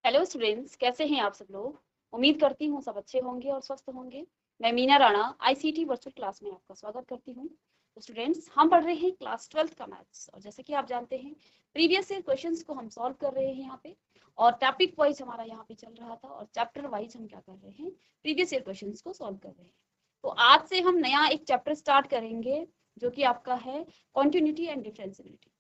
Hello students, कैसे हैं आप सब लोग। उम्मीद करती हूँ सब अच्छे होंगे और स्वस्थ होंगे। मैं Meena Rana ICT virtual class में आपका स्वागत करती हूँ। तो स्टूडेंट्स, हम पढ़ रहे हैं क्लास 12th का मैथ्स, और जैसे कि आप जानते हैं प्रीवियस ईयर क्वेश्चंस को हम सॉल्व कर रहे हैं यहाँ पे, और टॉपिक वाइज हमारा यहाँ पे चल रहा था, और चैप्टर वाइज हम क्या कर रहे हैं, प्रीवियस ईयर क्वेश्चन को सॉल्व कर रहे हैं। तो आज से हम नया एक चैप्टर स्टार्ट करेंगे जो कि आपका है कॉन्टिन्यूटी एंड डिफरेंशिएबिलिटी।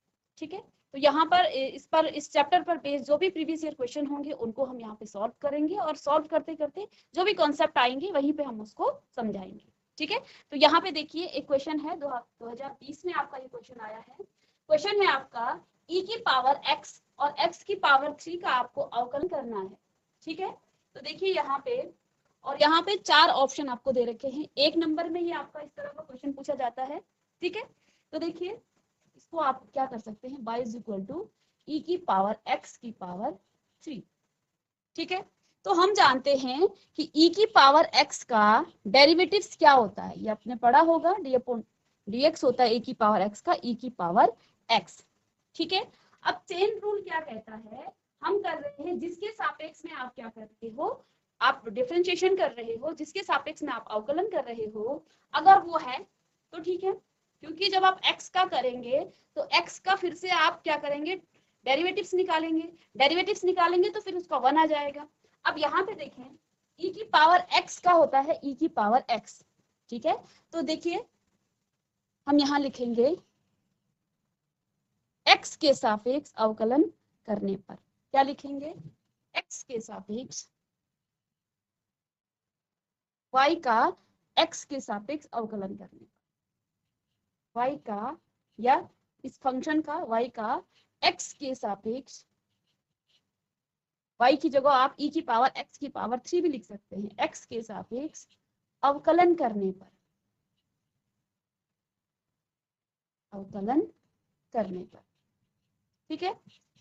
ठीक है, तो यहाँ पर इस चैप्टर पर बेस्ड जो भी प्रीवियस ईयर क्वेश्चन होंगे उनको हम यहाँ पे सॉल्व करेंगे, और सॉल्व करते करते जो भी कॉन्सेप्ट आएंगे वहीं पे हम उसको समझाएंगे। ठीक है, तो यहाँ पे देखिए एक क्वेश्चन है 2020 में आपका ये क्वेश्चन आया है। क्वेश्चन है आपका e की पावर x और x की पावर 3 का आपको अवकलन करना है। ठीक है, तो देखिए यहाँ पे, और यहाँ पे 4 ऑप्शन आपको दे रखे हैं। एक नंबर में ये आपका इस तरह का क्वेश्चन पूछा जाता है। ठीक है, तो देखिए इसको आप क्या कर सकते हैं, y इज इक्वल टू ई की पावर x की पावर 3। ठीक है, तो हम जानते हैं कि e की पावर x का डेरिवेटिव्स क्या होता है, ये आपने पढ़ा होगा, डी अपॉन dx होता है e की पावर x का e की पावर x। ठीक है, अब चेन रूल क्या कहता है, हम कर रहे हैं जिसके सापेक्ष में आप क्या कर रहे हो, आप डिफरेंशिएशन कर रहे हो, जिसके सापेक्ष में आप अवकलन कर रहे हो, अगर वो है तो ठीक है, क्योंकि जब आप x का करेंगे तो x का फिर से आप क्या करेंगे, डेरिवेटिव्स निकालेंगे तो फिर उसका 1 आ जाएगा। अब यहाँ पे देखें e की पावर x का होता है e की पावर x। ठीक है, तो देखिए हम यहाँ लिखेंगे x के सापेक्ष अवकलन करने पर, क्या लिखेंगे, x के सापेक्ष y का x के सापेक्ष अवकलन करने पर, y का या इस फंक्शन का y का x के सापेक्ष, y की जगह आप e की पावर x की पावर 3 भी लिख सकते हैं, x के सापेक्ष अवकलन करने पर, अवकलन करने पर। ठीक है,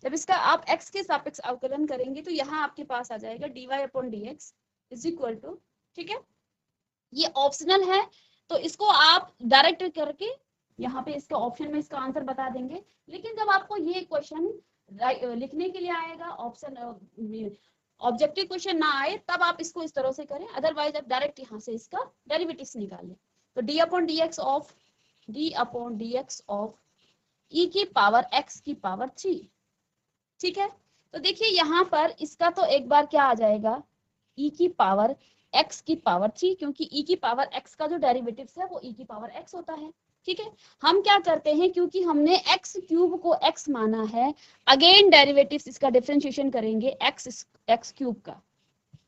जब इसका आप x के सापेक्ष अवकलन करेंगे तो यहाँ आपके पास आ जाएगा dy upon dx is equal to, ठीक है, ये ऑप्शनल है तो इसको आप डायरेक्ट करके यहाँ पे इसका ऑप्शन में इसका आंसर बता देंगे। लेकिन जब आपको ये क्वेश्चन लिखने के लिए आएगा, ऑप्शन ऑब्जेक्टिव क्वेश्चन ना आए, तब आप इसको इस तरह से करें, अदरवाइज आप डायरेक्ट यहाँ से इसका डेरिवेटिव्स निकालें। तो d upon D x of e की पावर x की पावर 3। ठीक है, तो देखिए यहाँ पर इसका तो एक बार क्या आ जाएगा, e की पावर x की पावर 3, क्योंकि e की पावर x का जो डेरिवेटिव्स है वो e की पावर x होता है। ठीक है, हम क्या करते हैं, क्योंकि हमने x क्यूब को x माना है, अगेन डेरिवेटिव्स इसका डिफरेंशिएशन करेंगे x क्यूब का।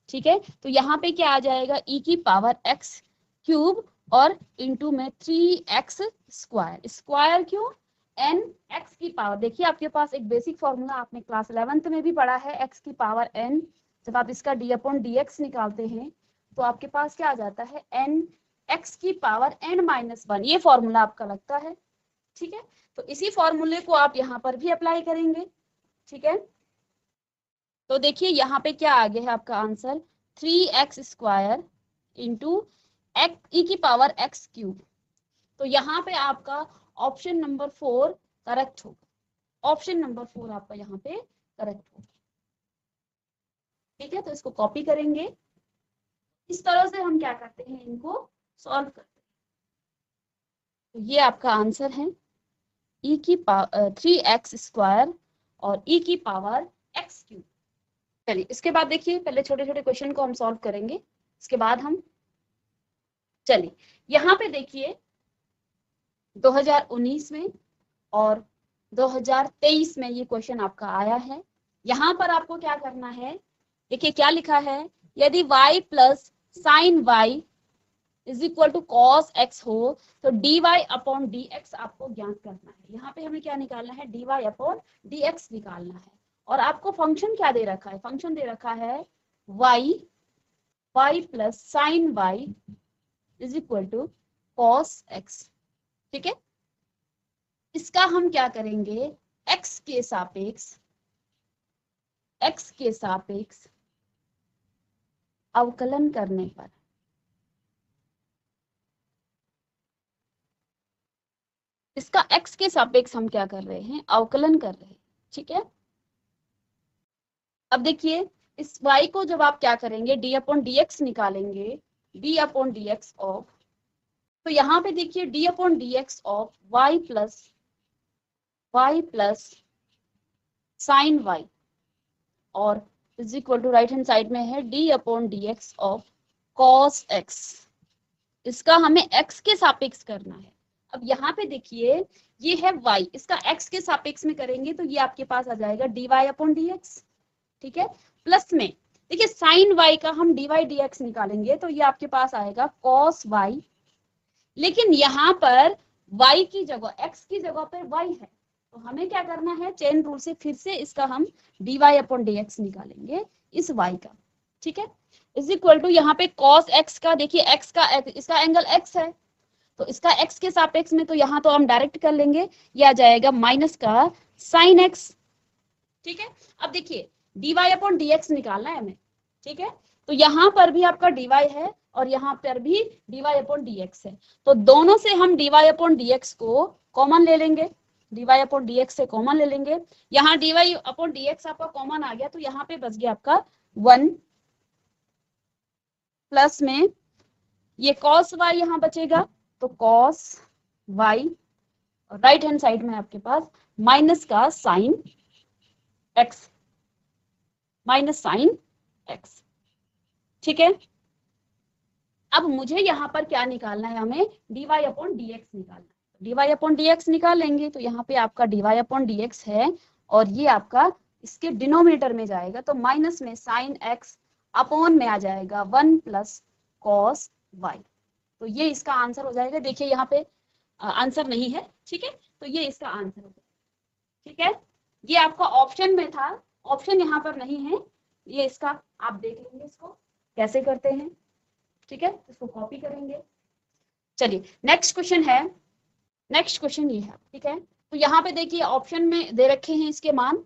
ठीक है, तो यहाँ पे क्या आ जाएगा, e की पावर x क्यूब और इंटू में 3x स्क्वायर, स्क्वायर क्यों, n x की पावर, देखिए आपके पास एक बेसिक फॉर्मूला आपने क्लास 11th में भी पढ़ा है, x की पावर n, जब आप इसका d अपॉन dx निकालते हैं तो आपके पास क्या आ जाता है, n x की पावर n-1, ये फॉर्मूला आपका लगता है। ठीक है, तो इसी फॉर्मूले को आप यहाँ पर भी अप्लाई करेंगे। ठीक है, तो देखिए यहाँ पे क्या आ गया है आपका आंसर, 3x स्क्वायर इंटू ई की पावर x क्यूब। तो यहाँ पे आपका ऑप्शन नंबर 4 करेक्ट होगा, ऑप्शन नंबर 4 आपका यहाँ पे करेक्ट होगा। ठीक है, तो इसको कॉपी करेंगे, इस तरह से हम क्या करते हैं, इनको सॉल्व करते हैं। तो ये आपका आंसर है ई की पावर 3x स्क्वायर और ई की पावर x क्यूब। चलिए इसके बाद देखिए, पहले छोटे छोटे क्वेश्चन को हम सॉल्व करेंगे, इसके बाद हम, चलिए यहाँ पे देखिए 2019 में और 2023 में ये क्वेश्चन आपका आया है। यहाँ पर आपको क्या करना है, देखिए क्या लिखा है, यदि y plus sine y is equal to cos x हो तो dy अपॉन dx आपको ज्ञात करना है। यहाँ पे हमें क्या निकालना है, dy अपॉन dx निकालना है, और आपको फंक्शन क्या दे रखा है, फंक्शन दे रखा है y plus sine y is equal to cos x। ठीक है, इसका हम क्या करेंगे, x के सापेक्ष अवकलन करने पर, इसका x के सापेक्ष हम क्या कर रहे हैं, अवकलन कर रहे हैं। ठीक है, अब देखिए इस y को जब आप क्या करेंगे d अपॉन dx निकालेंगे, d अपॉन dx ऑफ, तो यहाँ पे देखिए d upon dx of y plus sine y और is equal to right hand side में है d upon dx of cos x। इसका हमें x के सापेक्ष करना है। अब यहाँ पे देखिए ये है y, इसका x के सापेक्ष में करेंगे तो ये आपके पास आ जाएगा dy अपॉन dx, ठीक है। प्लस में देखिए साइन y का हम dy dx निकालेंगे तो ये आपके पास आएगा cos y, लेकिन यहाँ पर y की जगह x की जगह पर y है, तो हमें क्या करना है, चेन रूल से फिर से इसका हम dy अपॉन dx निकालेंगे इस y का, ठीक है। इज इक्वल टू यहाँ पे cos x का, देखिए x का इसका एंगल x है तो इसका x के सापेक्ष में, तो यहाँ तो हम डायरेक्ट कर लेंगे, ये आ जाएगा माइनस का साइन x, ठीक है। अब देखिए dy अपॉन dx निकालना है हमें, ठीक है। तो यहाँ पर भी आपका dy है और यहाँ पर भी dy अपॉन dx है, तो दोनों से हम dy अपॉन dx को कॉमन ले लेंगे, dy अपॉन dx से कॉमन ले लेंगे। यहाँ dy अपॉन dx आपका कॉमन आ गया तो यहाँ पे बच गया आपका 1 प्लस में ये cos y यहाँ बचेगा तो cos y, right hand side में आपके पास माइनस का sine x, minus sine x, ठीक है। अब मुझे यहाँ पर क्या निकालना है, हमें dy अपॉन dx निकालना है। dy अपॉन dx निकालेंगे तो यहाँ पे आपका dy अपॉन dx है और ये आपका इसके डिनोमिनेटर में जाएगा तो माइनस में साइन x अपॉन में आ जाएगा 1 प्लस cos y, तो ये इसका आंसर हो जाएगा। देखिए यहाँ पे आंसर नहीं है, ठीक है, तो ये इसका आंसर हो जाएगा, ठीक है। ये आपका ऑप्शन में था, ऑप्शन यहाँ पर नहीं है, ये इसका आप देख लेंगे इसको कैसे करते हैं, ठीक है, इसको कॉपी करेंगे। चलिए नेक्स्ट क्वेश्चन है, नेक्स्ट क्वेश्चन ये है, ठीक है। तो यहाँ पे देखिए ऑप्शन में दे रखे हैं इसके मान,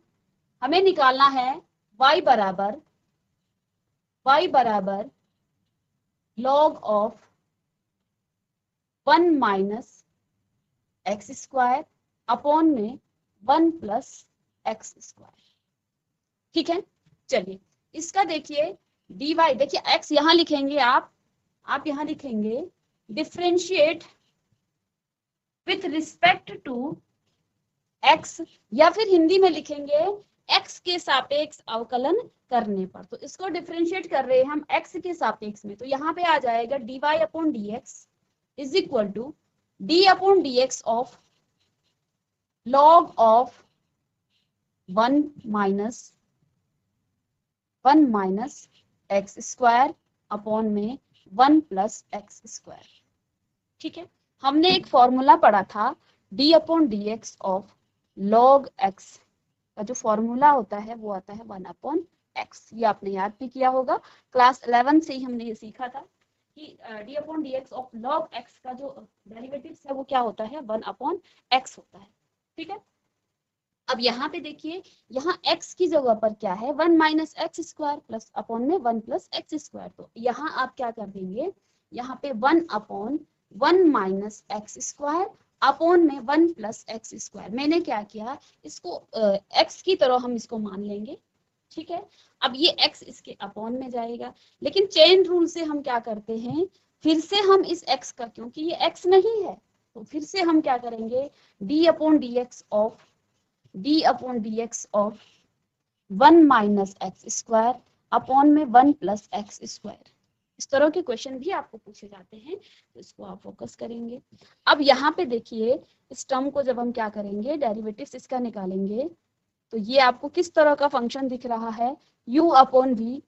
हमें निकालना है y बराबर log of 1 minus X square upon में 1 प्लस एक्स स्क्वायर, ठीक है। चलिए इसका देखिए dy, देखिए x यहाँ लिखेंगे आप यहाँ लिखेंगे differentiate with respect to x, या फिर हिंदी में लिखेंगे x के सापेक्ष अवकलन करने पर। तो इसको डिफरेंशिएट कर रहे हैं हम x के सापेक्ष में, तो यहाँ पे आ जाएगा dy upon dx is equal to d upon dx of log of 1 minus X square upon में 1 प्लस एक्स स्क्वायर, ठीक है। हमने एक फॉर्मूला पढ़ा था d upon dx of log x का जो फॉर्मूला होता है वो आता है 1 अपॉन x, ये आपने याद भी किया होगा, क्लास 11 से ही हमने ये सीखा था कि d upon dx of log x का जो डेरिवेटिव्स है वो क्या होता है, 1 अपॉन x होता है, ठीक है। अब यहाँ पे देखिए यहाँ x की जगह पर क्या है, 1 minus X square plus upon में 1 प्लस एक्स स्क्वायर, तो यहाँ आप क्या कर देंगे, यहाँ पे 1 upon 1 minus X square upon में 1 प्लस एक्स स्क्वायर, मैंने क्या किया इसको x की तरह हम इसको मान लेंगे, ठीक है। अब ये x इसके अपॉन में जाएगा, लेकिन चेन रूल से हम क्या करते हैं, फिर से हम इस x का, क्योंकि ये x नहीं है तो फिर से हम क्या करेंगे d upon dx of 1 minus X square upon में 1 प्लस एक्स स्क्वायर। इस तरह के क्वेश्चन भी आपको पूछे जाते हैं तो इसको आप फोकस करेंगे। अब यहाँ पे देखिए इस टर्म को जब हम क्या करेंगे, डेरिवेटिव्स इसका निकालेंगे, तो ये आपको किस तरह का फंक्शन दिख रहा है, u upon v।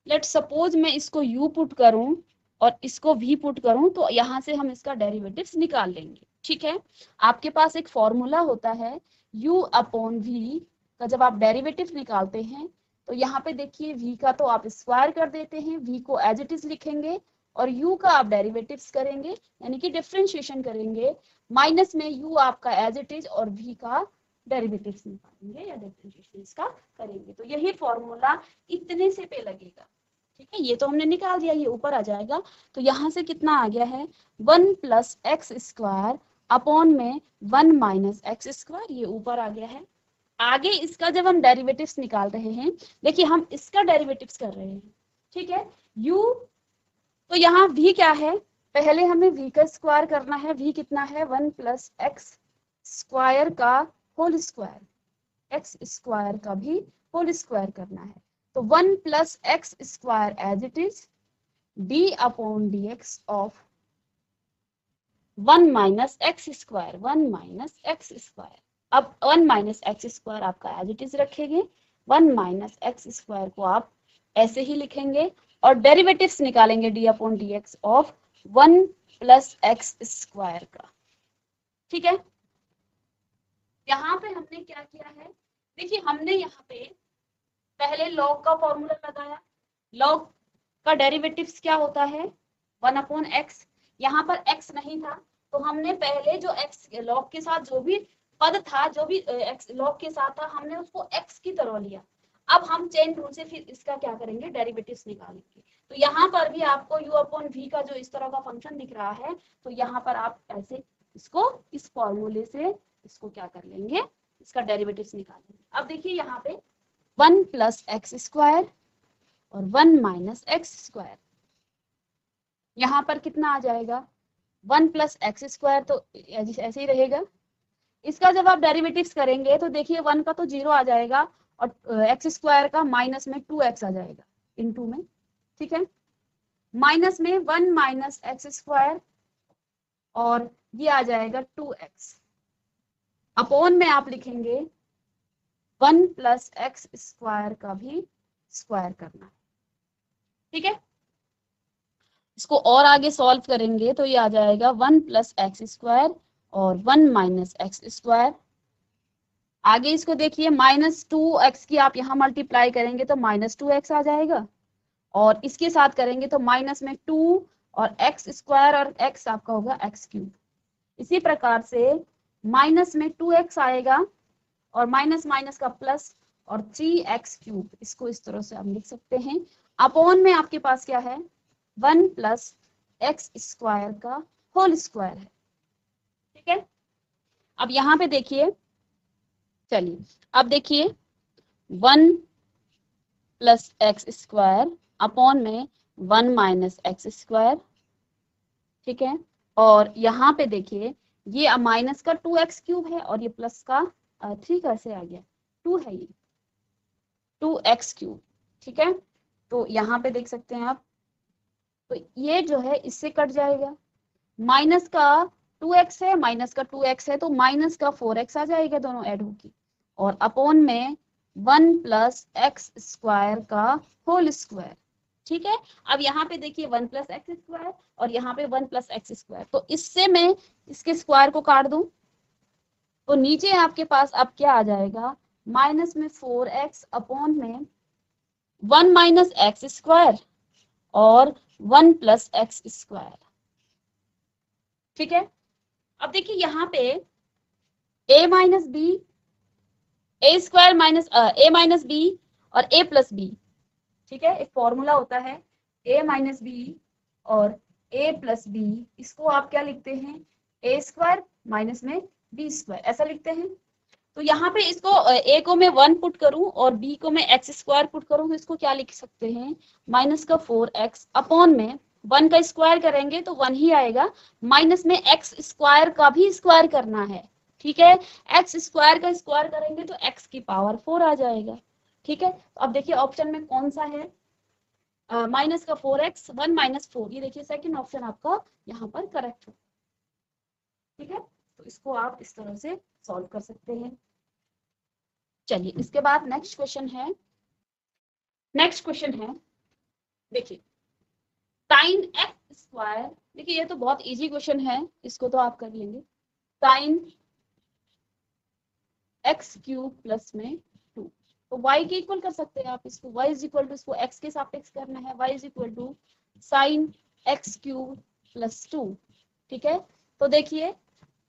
Let suppose मैं इसको u पुट करूं और इसको v पुट करूं, तो यहाँ से हम इसका डेरिवेटिव्स निकाल लेंगे, ठीक है। आपके पास एक फॉर्मूला होता है u अपॉन v का, जब आप डेरिवेटिव निकालते हैं तो यहाँ पे देखिए v का तो आप स्क्वायर कर देते हैं, v को एज इट इज लिखेंगे और u का आप डेरिवेटिव्स करेंगे यानी कि डिफरेंशिएशन करेंगे, माइनस में u आपका एज इट इज और v का डेरिवेटिव्स निकालेंगे या डिफरेंशिएशन इसका करेंगे, तो यही फॉर्मूला इतने से पे लगेगा, ठीक है। ये तो हमने निकाल दिया, ये ऊपर आ जाएगा, तो यहाँ से कितना आ गया है 1 प्लस एक्स स्क्वायर अपॉन में 1 माइनस एक्स स्क्वायर, ये ऊपर आ गया है। आगे इसका जब हम डेरिवेटिव्स निकाल रहे हैं, देखिए हम इसका डेरिवेटिव्स कर रहे हैं, ठीक है। u, तो यहाँ v क्या है, पहले हमें v का स्क्वायर करना है। v कितना है, 1 प्लस एक्स स्क्वायर का होल स्क्वायर, एक्स स्क्वायर का भी होल स्क्वायर करना है। तो 1 plus X square as it is d upon D x of 1 minus X square, 1 minus X square. अब 1 माइनस एक्स स्क्वायर आपका एज इट इज रखेंगे, 1 minus X square को आप ऐसे ही लिखेंगे और डेरिवेटिव्स निकालेंगे d upon D x of 1 plus X square का, ठीक है। यहाँ पे हमने क्या किया है, देखिए हमने यहाँ पे पहले लॉग का फॉर्मूला लगाया। लॉग का डेरिवेटिव्स क्या होता है, 1 अपॉन एक्स। यहाँ पर x नहीं था तो हमने पहले जो x लॉग के साथ जो भी पद था, जो भी x लॉग के साथ था, हमने उसको x की तरह लिया। अब हम चेन रूल से फिर इसका क्या करेंगे, डेरिवेटिव्स निकालेंगे। तो यहाँ पर भी आपको u अपॉन v का जो इस तरह का फंक्शन दिख रहा है, तो यहाँ पर आप ऐसे इसको इस फॉर्मूले से इसको क्या कर लेंगे, इसका डेरिवेटिव्स निकालेंगे। अब देखिए यहाँ पे 1 प्लस एक्स स्क्वायर और 1 माइनस एक्स स्क्वायर, यहाँ पर कितना आ जाएगा, 1 प्लस एक्स स्क्वायर, तो ऐसे ही रहेगा। इसका जब आप डेरिवेटिव्स करेंगे तो देखिए 1 का तो 0 आ जाएगा और एक्स स्क्वायर का माइनस में 2x आ जाएगा इनटू में, ठीक है। माइनस में 1 माइनस एक्स स्क्वायर और ये आ जाएगा 2x, अपॉन में आप लिखेंगे 1 प्लस एक्स स्क्वायर का भी स्क्वायर करना है, ठीक है। इसको और आगे सॉल्व करेंगे तो ये आ जाएगा 1 प्लस एक्स स्क्वायर और 1 माइनस एक्स स्क्वायर। आगे इसको देखिए -2x की आप यहाँ मल्टीप्लाई करेंगे तो -2x आ जाएगा और इसके साथ करेंगे तो माइनस में 2 और एक्स स्क्वायर और x आपका होगा x क्यूब। इसी प्रकार से माइनस में 2x आएगा और माइनस माइनस का प्लस और 3x क्यूब, इसको इस तरह से हम लिख सकते हैं। अपॉन में आपके पास क्या है, 1 प्लस एक्स स्क्वायर का होल स्क्वायर है, ठीक है। अब यहाँ पे देखिए, चलिए अब देखिए 1 प्लस एक्स स्क्वायर अपॉन में 1 माइनस एक्स स्क्वायर, ठीक है। और यहाँ पे देखिए ये माइनस का 2x क्यूब है और ये प्लस का 3 कैसे आ गया, 2 है, ये 2x क्यूब, ठीक है। तो यहाँ पे देख सकते हैं आप, तो ये जो है इससे कट जाएगा, माइनस का 2x है, माइनस का 2x है, तो माइनस का 4x आ जाएगा, दोनों ऐड होगी और अपॉन में 1 प्लस एक्स स्क्वायर का होल स्क्वायर, ठीक है। अब यहाँ पे देखिए 1 प्लस एक्स स्क्वायर और यहाँ पे 1 प्लस एक्स स्क्वायर, तो इससे मैं इसके स्क्वायर को काट दूं तो नीचे आपके पास अब क्या आ जाएगा, माइनस में 4x अपॉन में 1 माइनस एक्स स्क्वायर और 1 प्लस एक्स स्क्वायर, ठीक है। अब देखिए यहाँ पे a minus B, A square minus A minus B और a प्लस बी, ठीक है। एक फॉर्मूला होता है a माइनस बी और a प्लस बी, इसको आप क्या लिखते हैं, a स्क्वायर माइनस में b स्क्वायर, ऐसा लिखते हैं। तो यहाँ पे इसको a को मैं 1 पुट करूं और b को मैं x स्क्वायर पुट करूं तो इसको क्या लिख सकते हैं, माइनस का 4x अपॉन में 1 का स्क्वायर करेंगे तो 1 ही आएगा, माइनस में x स्क्वायर का भी स्क्वायर करना है, ठीक है। x स्क्वायर का स्क्वायर करेंगे तो x की पावर 4 आ जाएगा, ठीक है। तो अब देखिए ऑप्शन में कौन सा है, माइनस का 4x, 1 माइनस 4, ये देखिए सेकंड ऑप्शन आपका यहाँ पर करेक्ट है, ठीक है। तो इसको आप इस तरह से सॉल्व कर सकते हैं। चलिए इसके बाद नेक्स्ट क्वेश्चन है, नेक्स्ट क्वेश्चन है, देखिए साइन एक्स स्क्वायर, देखिए ये तो बहुत इजी क्वेश्चन है, इसको तो आप कर लेंगे। साइन एक्स क्यूब प्लस में 2, तो y के इक्वल कर सकते हैं आप इसको, y इज इक्वल टू, इसको x के सापेक्ष करना है, y is equal to sine X cube plus 2, ठीक है। तो देखिए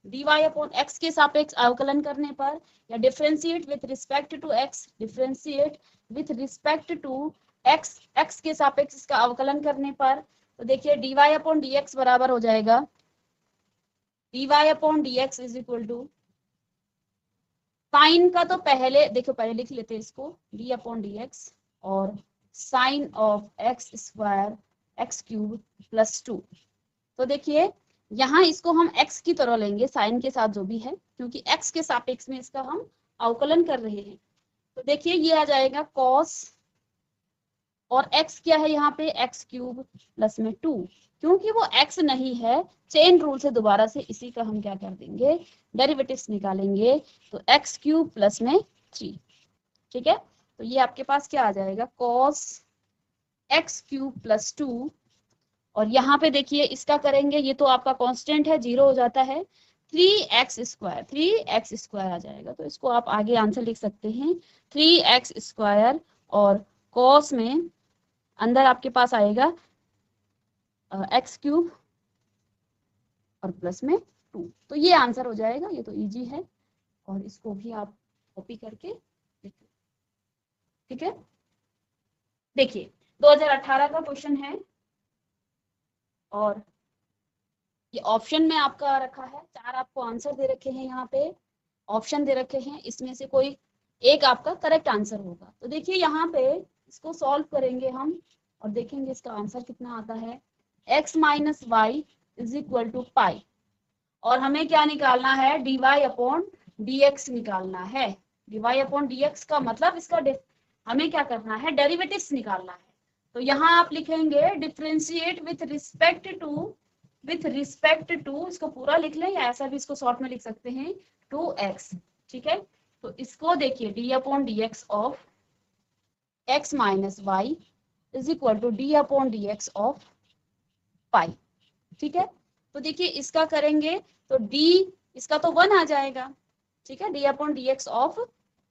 dy अपॉन x के सापेक्ष अवकलन करने पर या differentiate with respect to x, differentiate with respect to x, x के सापेक्ष इसका अवकलन करने पर, तो देखिए dy अपॉन dx बराबर हो जाएगा dy upon dx is equal to sine का तो पहले देखो, पहले लिख लेते हैं इसको d/dx और sine of X square X cube plus 2। तो देखिए यहाँ इसको हम x की तरह लेंगे साइन के साथ जो भी है, क्योंकि x के सापेक्ष में इसका हम अवकलन कर रहे हैं। तो देखिए ये आ जाएगा cos, और x क्या है यहाँ पे एक्स क्यूब प्लस में 2, क्योंकि वो x नहीं है, चेन रूल से दोबारा से इसी का हम क्या कर देंगे, डेरिवेटिव्स निकालेंगे, तो एक्स क्यूब प्लस में 3। ठीक है, तो ये आपके पास क्या आ जाएगा cos एक्स क्यूब प्लस 2, और यहाँ पे देखिए इसका करेंगे, ये तो आपका कांस्टेंट है, 0 हो जाता है, 3x² आ जाएगा। तो इसको आप आगे आंसर लिख सकते हैं 3x², और cos में अंदर आपके पास आएगा एक्स क्यूब और प्लस में 2। तो ये आंसर हो जाएगा, ये तो इजी है, और इसको भी आप कॉपी करके लिखिए। ठीक है, देखिए 2018 का क्वेश्चन है, और ये ऑप्शन में आपका रखा है, 4 आपको आंसर दे रखे हैं, यहाँ पे ऑप्शन दे रखे हैं, इसमें से कोई एक आपका करेक्ट आंसर होगा। तो देखिए यहाँ पे इसको सॉल्व करेंगे हम और देखेंगे इसका आंसर कितना आता है। x minus Y is equal to pi, और हमें क्या निकालना है, dy/dx निकालना है। dy/dx का मतलब इसका हमें क्या करना है, डेरिवेटिव्स निकालना है। तो यहाँ आप लिखेंगे डिफरेंशिएट विथ रिस्पेक्ट टू, इसको पूरा लिख लें या ऐसा भी इसको शॉर्ट में लिख सकते हैं 2x। ठीक है, तो इसको देखिए d/dx of x minus Y is equal to d/dx of pi. ठीक है, तो देखिए इसका करेंगे तो d इसका तो 1 आ जाएगा। ठीक है, d/dx ऑफ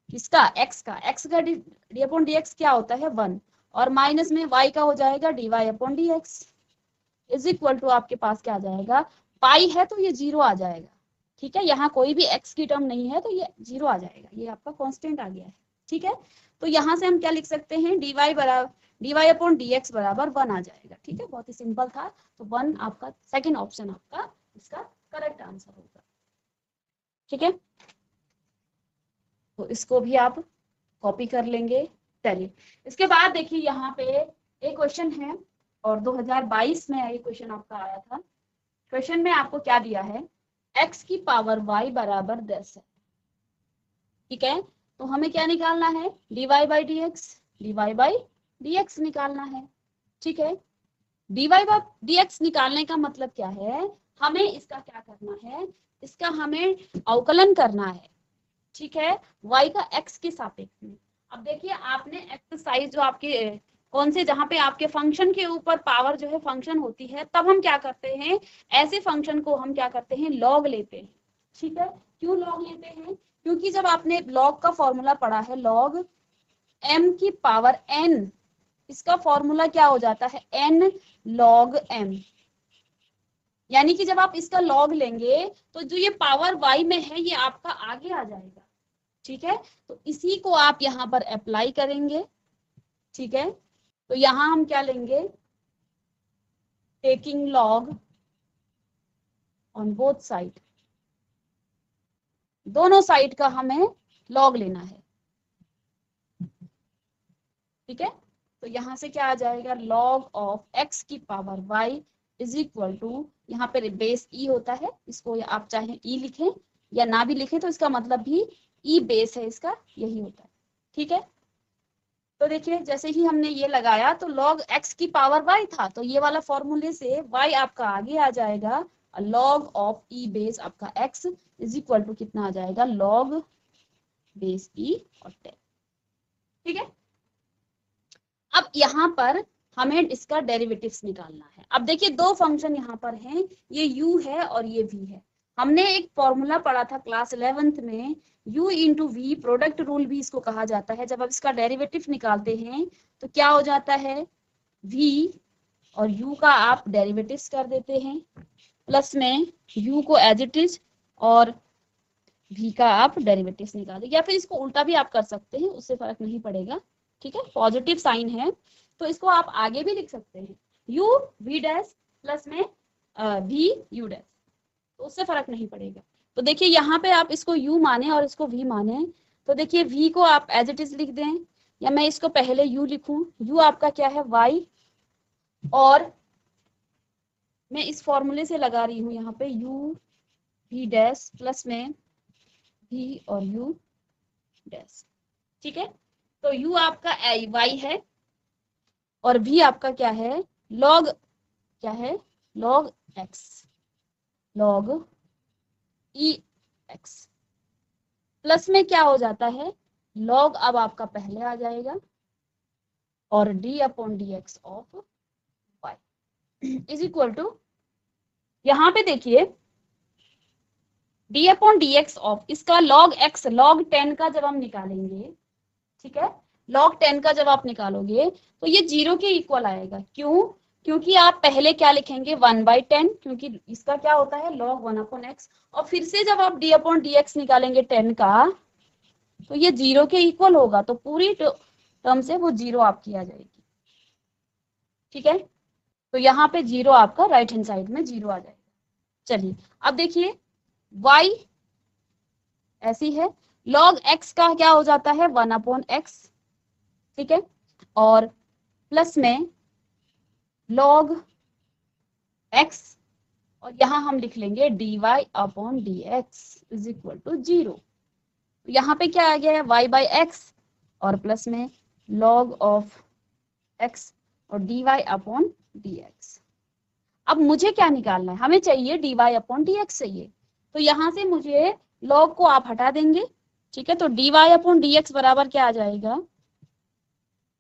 इसका x का d/dx क्या होता है 1, और माइनस में y का हो जाएगा dy/dx इज इक्वल टू आपके पास क्या आ जाएगा, पाई है तो ये 0 आ जाएगा। ठीक है, यहाँ कोई भी x की टर्म नहीं है तो ये 0 आ जाएगा, ये आपका कांस्टेंट आ गया है। ठीक है, तो यहाँ से हम क्या लिख सकते हैं, dy/dx बराबर 1 आ जाएगा। ठीक है, बहुत ही सिंपल था, तो 1 आपका सेकंड ऑप्शन आपका इसका करेक्ट आंसर होगा। ठीक है, तो इसको भी आप कॉपी कर लेंगे। चलिए इसके बाद देखिए यहाँ पे एक क्वेश्चन है, और 2022 में ये क्वेश्चन आपका आया था। क्वेश्चन में आपको क्या दिया है, x की पावर y बराबर 10 है। ठीक है, तो हमें क्या निकालना है, dy/dx निकालना है। ठीक है, dy/dx निकालने का मतलब क्या है, हमें इसका क्या करना है, इसका हमें अवकलन करना है। ठीक है, y का x के सापेक्ष में। अब देखिए आपने एक्सरसाइज जो आपके कौन से, जहां पे आपके फंक्शन के ऊपर पावर जो है फंक्शन होती है, तब हम क्या करते हैं, ऐसे फंक्शन को हम क्या करते हैं, लॉग लेते हैं। ठीक है, क्यों लॉग लेते हैं, क्योंकि जब आपने लॉग का फॉर्मूला पढ़ा है, लॉग m की पावर n, इसका फॉर्मूला क्या हो जाता है, n log m, यानी कि जब आप इसका लॉग लेंगे तो जो ये पावर y में है ये आपका आगे आ जाएगा। ठीक है, तो इसी को आप यहाँ पर अप्लाई करेंगे। ठीक है, तो यहाँ हम क्या लेंगे, taking log on both side, दोनों साइड का हमें लॉग लेना है। ठीक है, तो यहाँ से क्या आ जाएगा, लॉग ऑफ x की power y is equal to, यहाँ पे बेस e होता है, इसको आप चाहे e लिखें या ना भी लिखें, तो इसका मतलब भी e बेस है, इसका यही होता है। ठीक है, तो देखिए जैसे ही हमने ये लगाया तो log x की पावर y था, तो ये वाला फॉर्मूले से y आपका आगे आ जाएगा, log ऑफ e बेस आपका x इज इक्वल टू कितना आ जाएगा, log बेस e और 10। ठीक है, अब यहाँ पर हमें इसका डेरिवेटिव्स निकालना है। अब देखिए दो फंक्शन यहाँ पर हैं, ये u है और ये v है। हमने एक फॉर्मूला पढ़ा था क्लास 11th में, u into V, product rule भी इसको कहा जाता है। जब आप इसका डेरिवेटिव निकालते हैं तो क्या हो जाता है, v और u का आप डेरिवेटिव्स कर देते हैं, प्लस में u को एज इट इज और v का आप डेरिवेटिव्स निकाल दे, या फिर इसको उल्टा भी आप कर सकते हैं, उससे फर्क नहीं पड़ेगा। ठीक है, पॉजिटिव साइन है तो इसको आप आगे भी लिख सकते हैं, u v डैश प्लस में v u डैश, तो उससे फर्क नहीं पड़ेगा। तो देखिए यहाँ पे आप इसको u माने और इसको v माने, तो देखिए v को आप एज इट इज लिख दें, या मैं इसको पहले u लिखूं। u आपका क्या है y, और मैं इस फॉर्मूले से लगा रही हूँ यहाँ पे u v डैश प्लस में v और u डैश। ठीक है, तो u आपका y है और v आपका क्या है, लॉग, क्या है, log x, log e x, plus में क्या हो जाता है, लॉग अब आपका पहले आ जाएगा और d upon D x of y is equal to, यहाँ पे देखिए d upon D x of इसका log x, log 10 का जब हम निकालेंगे, ठीक है, log 10 का जब आप निकालोगे तो ये 0 के इक्वल आएगा। क्यों? क्योंकि आप पहले क्या लिखेंगे 1/10, क्योंकि इसका क्या होता है log 1 अपॉन x, और फिर से जब आप d अपॉन डी एक्स निकालेंगे 10 का, तो ये 0 के इक्वल होगा, तो पूरी टर्म से वो 0 आपकी आ जाएगी। ठीक है, तो यहाँ पे 0 आपका राइट हैंड साइड में 0 आ जाएगा। चलिए अब देखिए y ऐसी है, log x का क्या हो जाता है 1 अपॉन x, ठीक है, और प्लस में log x, और यहाँ हम लिख लेंगे dy upon D X is equal to 0। यहाँ पे क्या आ गया है y बाई एक्स और प्लस में log ऑफ x और dy अपॉन डी एक्स। अब मुझे क्या निकालना है, हमें चाहिए dy अपॉन डी एक्स चाहिए, तो यहाँ से मुझे log को आप हटा देंगे। ठीक है, तो dy अपॉन डी एक्स बराबर क्या आ जाएगा,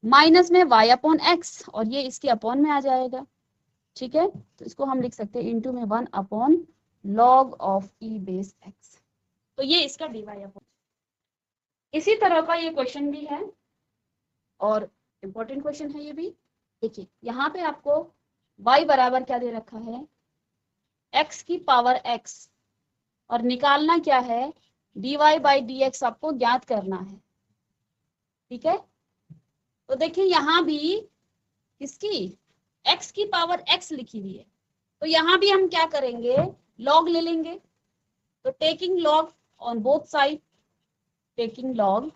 माइनस में y अपॉन एक्स, और ये इसके अपॉन में आ जाएगा। ठीक है, तो इसको हम लिख सकते हैं इंटू में 1 upon log of e base x, तो ये इसका dy अपॉन। इसी तरह का ये क्वेश्चन भी है और इम्पोर्टेंट क्वेश्चन है ये भी। देखिए यहाँ पे आपको y बराबर क्या दे रखा है, x की पावर x, और निकालना क्या है dy बाई डी एक्स आपको ज्ञात करना है। ठीक है, तो देखिए यहाँ भी किसकी, x की पावर x लिखी हुई है, तो यहाँ भी हम क्या करेंगे log ले लेंगे, तो taking log on both side, taking log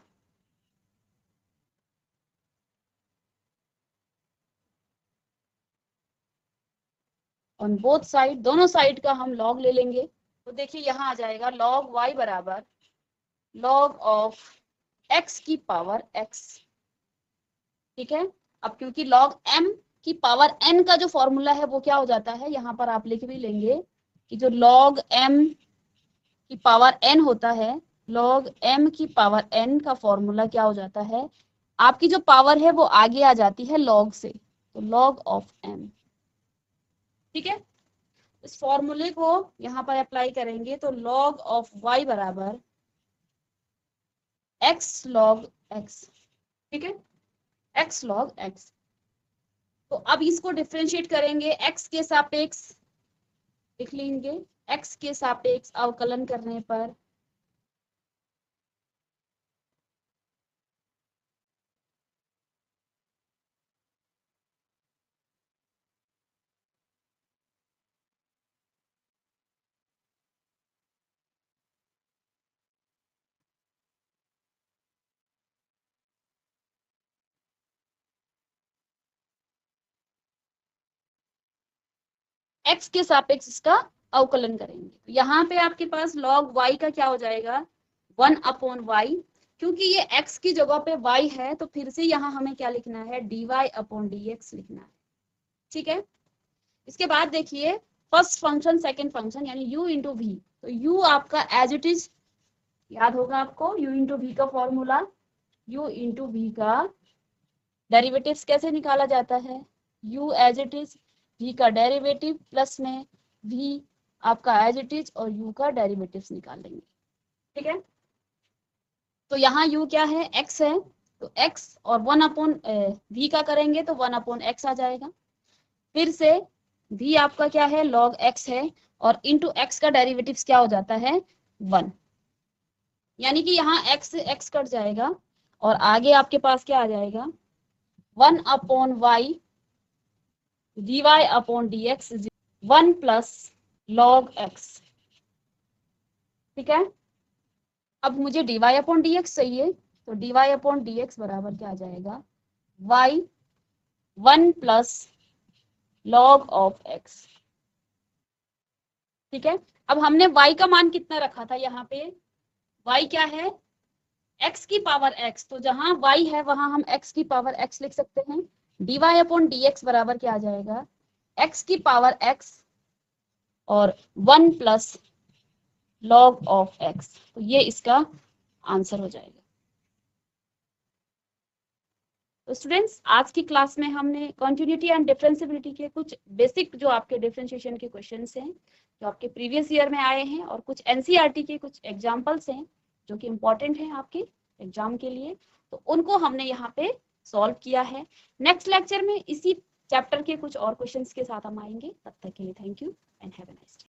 on both side, दोनों साइड का हम log ले लेंगे, तो देखिए यहाँ आ जाएगा log y बराबर log ऑफ x की पावर x। ठीक है, अब क्योंकि log m की पावर n का जो फॉर्मूला है वो क्या हो जाता है, यहाँ पर आप लिख भी लेंगे कि जो log m की पावर n होता है, log m की पावर n का फॉर्मूला क्या हो जाता है, आपकी जो पावर है वो आगे आ जाती है log से, तो log ऑफ m। ठीक है, इस फॉर्मूले को यहाँ पर अप्लाई करेंगे तो log ऑफ y बराबर x log x। ठीक है, x log x, तो अब इसको डिफरेंशिएट करेंगे x के सापेक्ष, लिख लेंगे x के सापेक्ष अवकलन करने पर x के सापेक्ष इसका अवकलन करेंगे, तो यहाँ पे आपके पास log y का क्या हो जाएगा 1 अपॉन y, क्योंकि ये x की जगह पे y है तो फिर से यहाँ हमें क्या लिखना है dy अपॉन dx लिखना है। ठीक है, इसके बाद देखिए फर्स्ट फंक्शन सेकंड फंक्शन यानी u इंटू वी, तो u आपका एज इट इज याद होगा आपको, u इंटू वी का फॉर्मूला, u इंटू वी का डेरिवेटिव्स कैसे निकाला जाता है, u as it is, v का डेरिवेटिव प्लस में v आपका एज इट इज, और u का डेरिवेटिव्स निकाल लेंगे। ठीक है, तो यहाँ u क्या है x है, तो x और 1 अपॉन v का करेंगे तो 1 अपॉन x आ जाएगा, फिर से v आपका क्या है log x है, और इंटू x का डेरिवेटिव्स क्या हो जाता है 1, यानी कि यहाँ x से x कट जाएगा और आगे आपके पास क्या आ जाएगा 1 upon y dy upon dx 1 plus log x। ठीक है। अब मुझे dy अपॉन dx चाहिए, तो dy अपॉन dx बराबर क्या आ जाएगा, y 1 plus log of x। ठीक है। अब हमने y का मान कितना रखा था यहाँ पे, y क्या है, x की पावर x, तो जहां y है वहां हम x की पावर x लिख सकते हैं। dy अपॉन dx बराबर क्या आ जाएगा, x की पावर x और 1 प्लस log ऑफ x, तो ये इसका आंसर हो जाएगा। तो स्टूडेंट्स आज की क्लास में हमने कॉन्टिन्यूटी एंड डिफरेंशिएबिलिटी के कुछ बेसिक जो आपके डिफरेंशिएशन के क्वेश्चंस हैं जो आपके प्रीवियस ईयर में आए हैं और कुछ एनसीईआरटी के कुछ एग्जांपल्स हैं जो कि इम्पोर्टेंट हैं आपके एग्जाम के लिए, तो उनको हमने यहाँ पे सॉल्व किया है। नेक्स्ट लेक्चर में इसी चैप्टर के कुछ और क्वेश्चंस के साथ हम आएंगे। तब तक के लिए thank you and have a nice day.